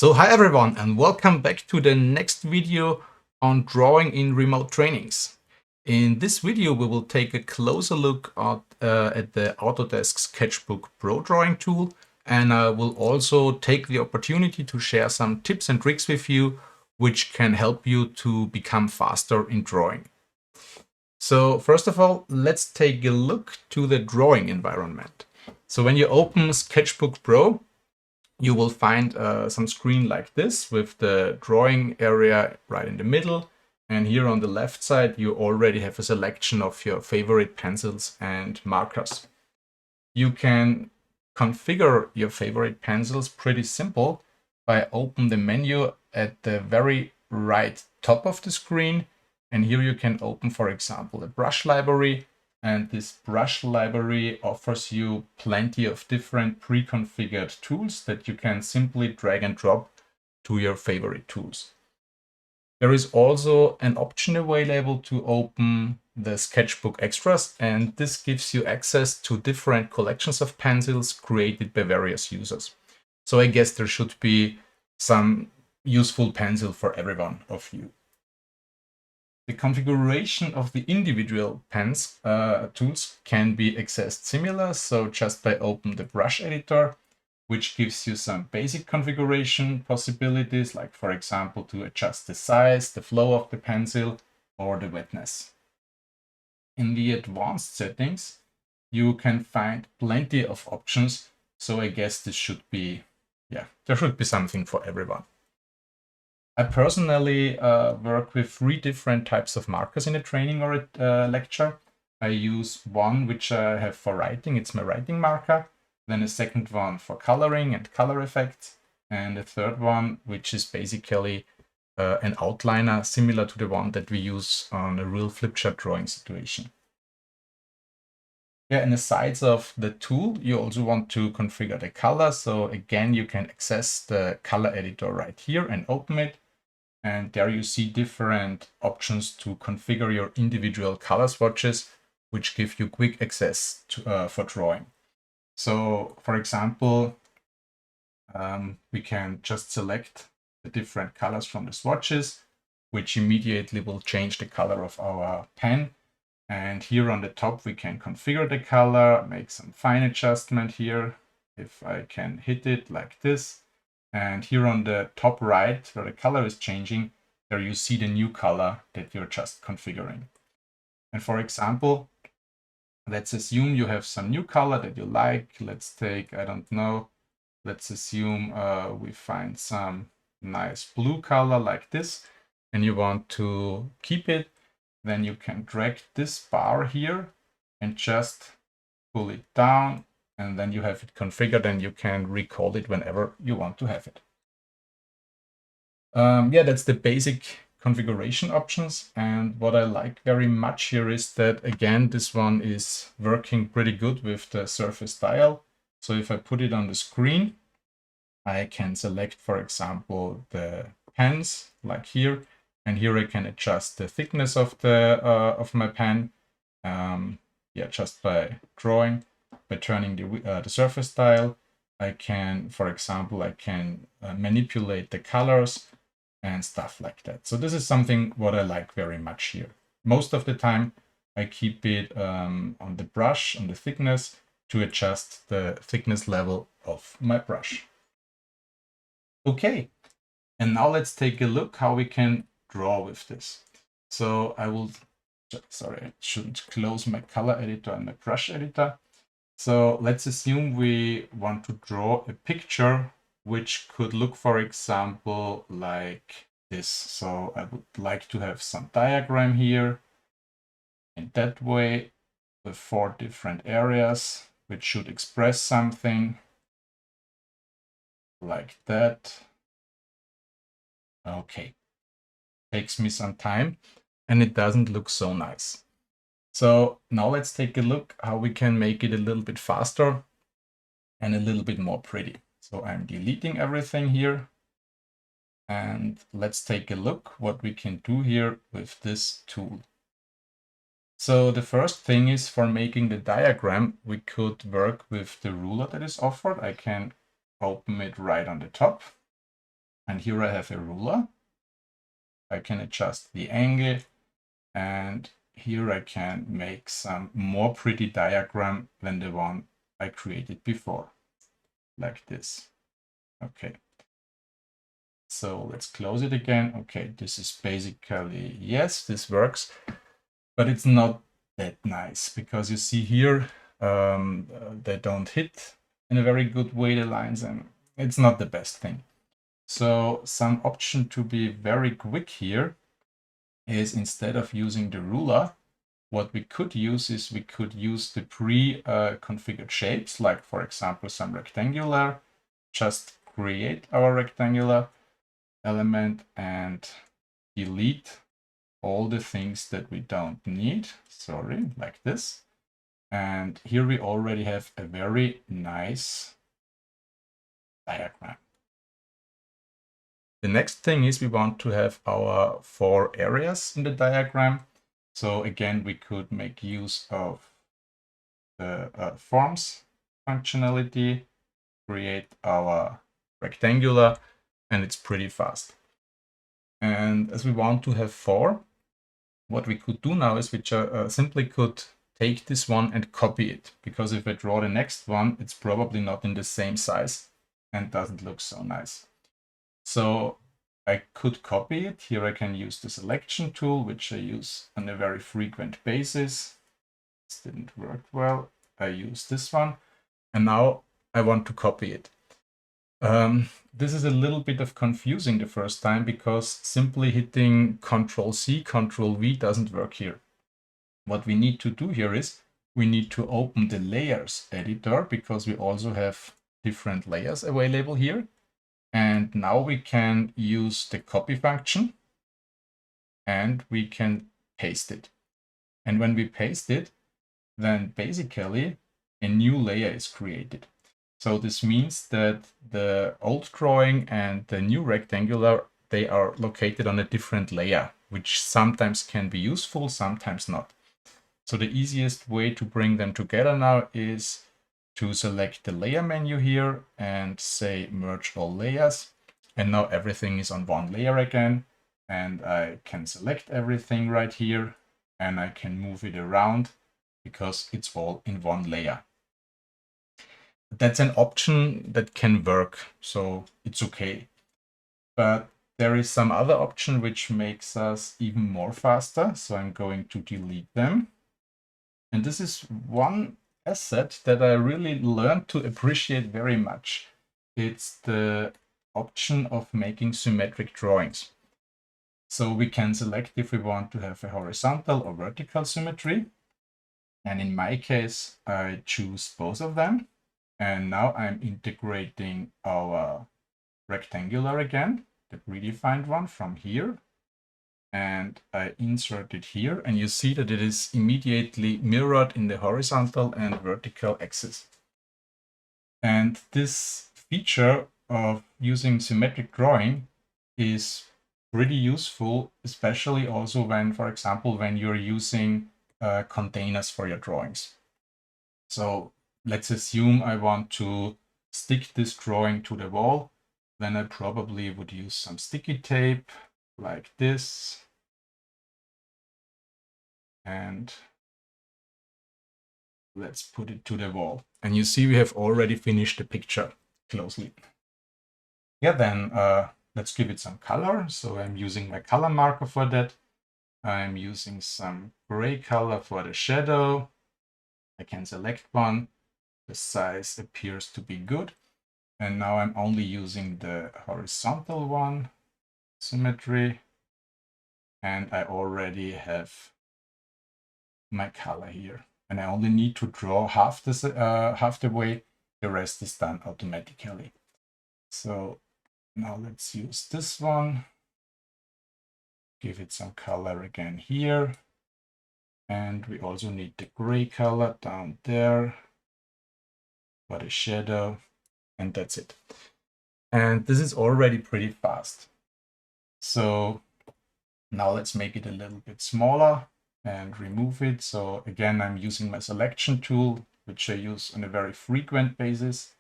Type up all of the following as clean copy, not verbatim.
So hi everyone and welcome back to the next video on drawing in remote trainings. In this video we will take a closer look at the Autodesk Sketchbook Pro drawing tool, and I will also take the opportunity to share some tips and tricks with you which can help you to become faster in drawing. So first of all, let's take a look to the drawing environment. So when you open Sketchbook Pro, you will find some screen like this with the drawing area right in the middle. And here on the left side, you already have a selection of your favorite pencils and markers. You can configure your favorite pencils pretty simple by open the menu at the very right top of the screen. And here you can open, for example, a brush library. And this brush library offers you plenty of different pre-configured tools that you can simply drag and drop to your favorite tools. There is also an option available to open the Sketchbook Extras, and this gives you access to different collections of pencils created by various users. So I guess there should be some useful pencil for every one of you. The configuration of the individual pens tools can be accessed similar, so just by open the brush editor, which gives you some basic configuration possibilities, like for example to adjust the size, the flow of the pencil, or the wetness. In the advanced settings, you can find plenty of options, so I guess this should be, there should be something for everyone. I personally work with 3 different types of markers in a training or a lecture. I use one which I have for writing, it's my writing marker, then a second one for coloring and color effects, and a third one which is basically an outliner similar to the one that we use on a real flipchart drawing situation. Yeah, in the sides of the tool, you also want to configure the color. So again, you can access the color editor right here and open it. And there you see different options to configure your individual color swatches, which give you quick access to, for drawing. So for example, we can just select the different colors from the swatches, which immediately will change the color of our pen. And here on the top, we can configure the color, make some fine adjustment here. If I can hit it like this. And here on the top right, where the color is changing, there you see the new color that you're just configuring. And for example, let's assume you have some new color that you like. Let's take, I don't know, let's assume we find some nice blue color like this, and you want to keep it. Then you can drag this bar here and just pull it down, and then you have it configured and you can recall it whenever you want to have it. Yeah, that's the basic configuration options. And what I like very much here is that, again, this one is working pretty good with the surface dial. So if I put it on the screen, I can select, for example, the pens like here. And here I can adjust the thickness of my pen, just by drawing, by turning the surface dial. I can, for example, manipulate the colors and stuff like that. So this is something what I like very much here. Most of the time, I keep it on the brush, on the thickness, to adjust the thickness level of my brush. Okay, and now let's take a look how we can draw with this. So I will, sorry, I shouldn't close my color editor and my brush editor. So let's assume we want to draw a picture which could look, for example, like this. So I would like to have some diagram here in that way with 4 different areas which should express something like that. Okay, takes me some time and it doesn't look so nice. So now let's take a look how we can make it a little bit faster and a little bit more pretty. So I'm deleting everything here. And let's take a look what we can do here with this tool. So the first thing is, for making the diagram, we could work with the ruler that is offered. I can open it right on the top. And here I have a ruler. I can adjust the angle, and here I can make some more pretty diagram than the one I created before, like this. Okay. So let's close it again. Okay, this is basically, yes, this works, but it's not that nice because you see here, they don't hit in a very good way, the lines, and it's not the best thing. So some option to be very quick here is, instead of using the ruler, what we could use is we could use the pre-configured shapes, like for example some rectangular, just create our rectangular element and delete all the things that we don't need, sorry, like this. And here we already have a very nice diagram. The next thing is we want to have our 4 areas in the diagram. So again, we could make use of the forms functionality, create our rectangular, and it's pretty fast. And as we want to have 4, what we could do now is we simply could take this one and copy it, because if I draw the next one, it's probably not in the same size and doesn't look so nice. So I could copy it. Here I can use the selection tool, which I use on a very frequent basis. This didn't work well. I use this one, and now I want to copy it. This is a little bit of confusing the first time, because simply hitting Ctrl+C, Ctrl+V doesn't work here. What we need to do here is we need to open the layers editor, because we also have different layers available here. And now we can use the copy function and we can paste it. And when we paste it, then basically a new layer is created. So this means that the old drawing and the new rectangular, they are located on a different layer, which sometimes can be useful, sometimes not. So the easiest way to bring them together now is to select the layer menu here and say merge all layers. And now everything is on one layer again. And I can select everything right here and I can move it around because it's all in one layer. That's an option that can work, so it's okay. But there is some other option which makes us even more faster. So I'm going to delete them. And this is one asset that I really learned to appreciate very much. It's the option of making symmetric drawings. So we can select if we want to have a horizontal or vertical symmetry. And in my case, I choose both of them. And now I'm integrating our rectangular again, the predefined one from here. And I insert it here, and you see that it is immediately mirrored in the horizontal and vertical axis. And this feature of using symmetric drawing is pretty useful, especially also when, for example, when you're using containers for your drawings. So let's assume I want to stick this drawing to the wall. Then I probably would use some sticky tape like this. And let's put it to the wall. And you see we have already finished the picture closely. Yeah, then let's give it some color. So I'm using my color marker for that. I'm using some gray color for the shadow. I can select one. The size appears to be good. And now I'm only using the horizontal one, symmetry. And I already have my color here. And I only need to draw half the way. The rest is done automatically. So now let's use this one. Give it some color again here. And we also need the gray color down there for the shadow. And that's it. And this is already pretty fast. So now let's make it a little bit smaller and remove it. So again, I'm using my selection tool, which I use on a very frequent basis.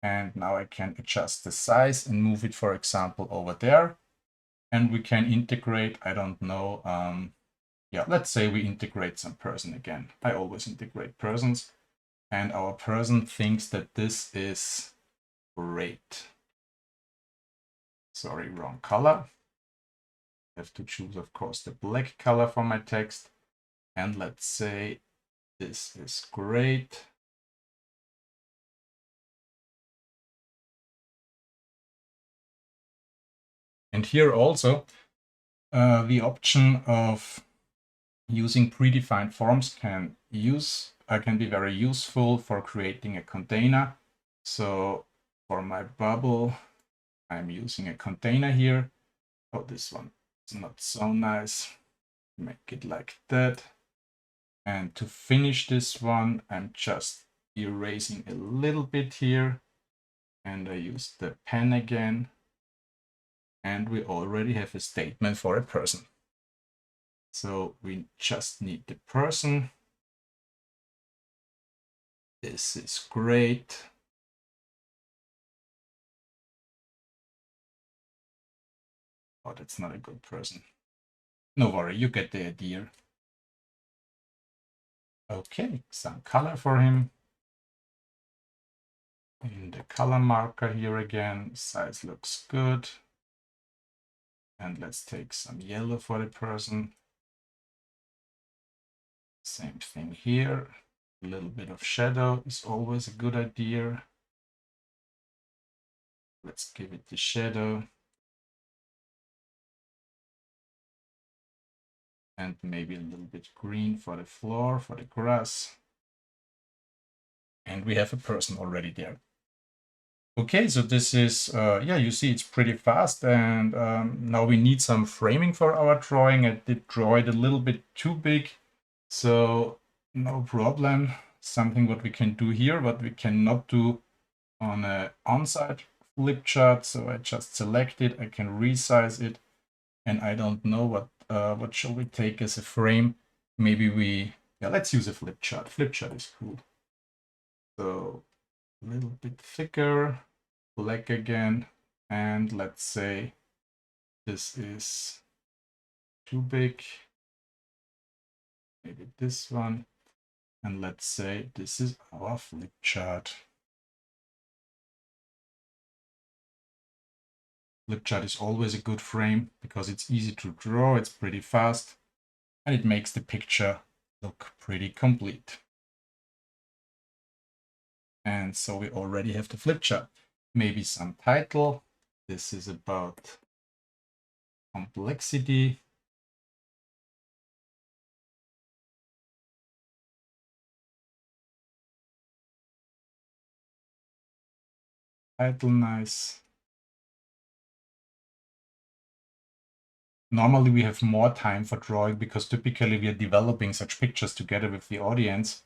And now I can adjust the size and move it, for example, over there. And we can integrate, I don't know, yeah, let's say we integrate some person again. I always integrate persons. And our person thinks that this is great. Sorry, wrong color. I have to choose, of course, the black color for my text. And let's say this is great. And here also, the option of using predefined forms can be very useful for creating a container. So for my bubble, I'm using a container here. Oh, this one is not so nice. Make it like that. And to finish this one, I'm just erasing a little bit here. And I use the pen again. And we already have a statement for a person. So we just need the person. This is great. Oh, that's not a good person. No worry, you get the idea. Okay, some color for him. In the color marker here again, size looks good. And let's take some yellow for the person. Same thing here. A little bit of shadow is always a good idea. Let's give it the shadow. And maybe a little bit green for the floor, for the grass. And we have a person already there. Okay, so this is, yeah, you see it's pretty fast. And now we need some framing for our drawing. I did draw it a little bit too big. So no problem. Something what we can do here, but we cannot do on an on-site flip chart. So I just select it. I can resize it. And I don't know what shall we take as a frame. Maybe yeah, let's use a flip chart. Flip chart is cool. So a little bit thicker, black again. And let's say this is too big. Maybe this one. And let's say this is our flip chart. Flip chart is always a good frame because it's easy to draw, it's pretty fast, and it makes the picture look pretty complete. And so we already have the flip chart. Maybe some title. This is about complexity. Title nice. Normally we have more time for drawing because typically we are developing such pictures together with the audience.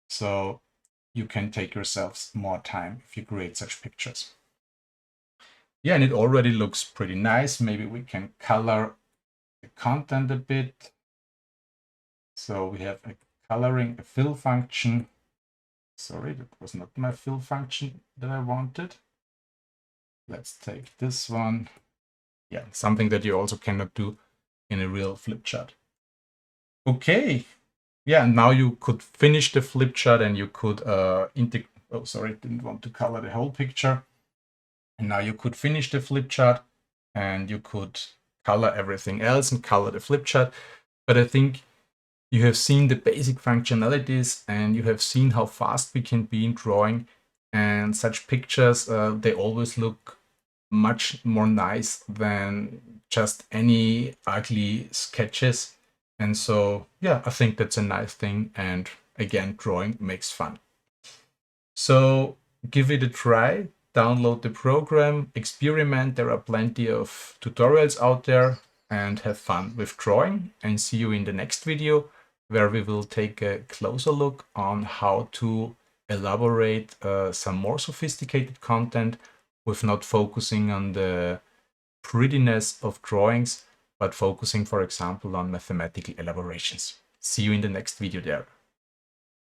So you can take yourselves more time if you create such pictures. Yeah, and it already looks pretty nice. Maybe we can color the content a bit. So we have a coloring, a fill function. Sorry, that was not my fill function that I wanted. Let's take this one. Yeah, something that you also cannot do in a real flip chart. Okay. Yeah, now you could finish the flip chart and you could oh, sorry, didn't want to color the whole picture. And now you could finish the flip chart and you could color everything else and color the flip chart. But I think you have seen the basic functionalities and you have seen how fast we can be in drawing, and such pictures, they always look much more nice than just any ugly sketches. And so, yeah, I think that's a nice thing. And again, drawing makes fun. So give it a try, download the program, experiment. There are plenty of tutorials out there, and have fun with drawing. And see you in the next video, where we will take a closer look on how to elaborate some more sophisticated content with not focusing on the prettiness of drawings, but focusing, for example, on mathematical elaborations. See you in the next video there.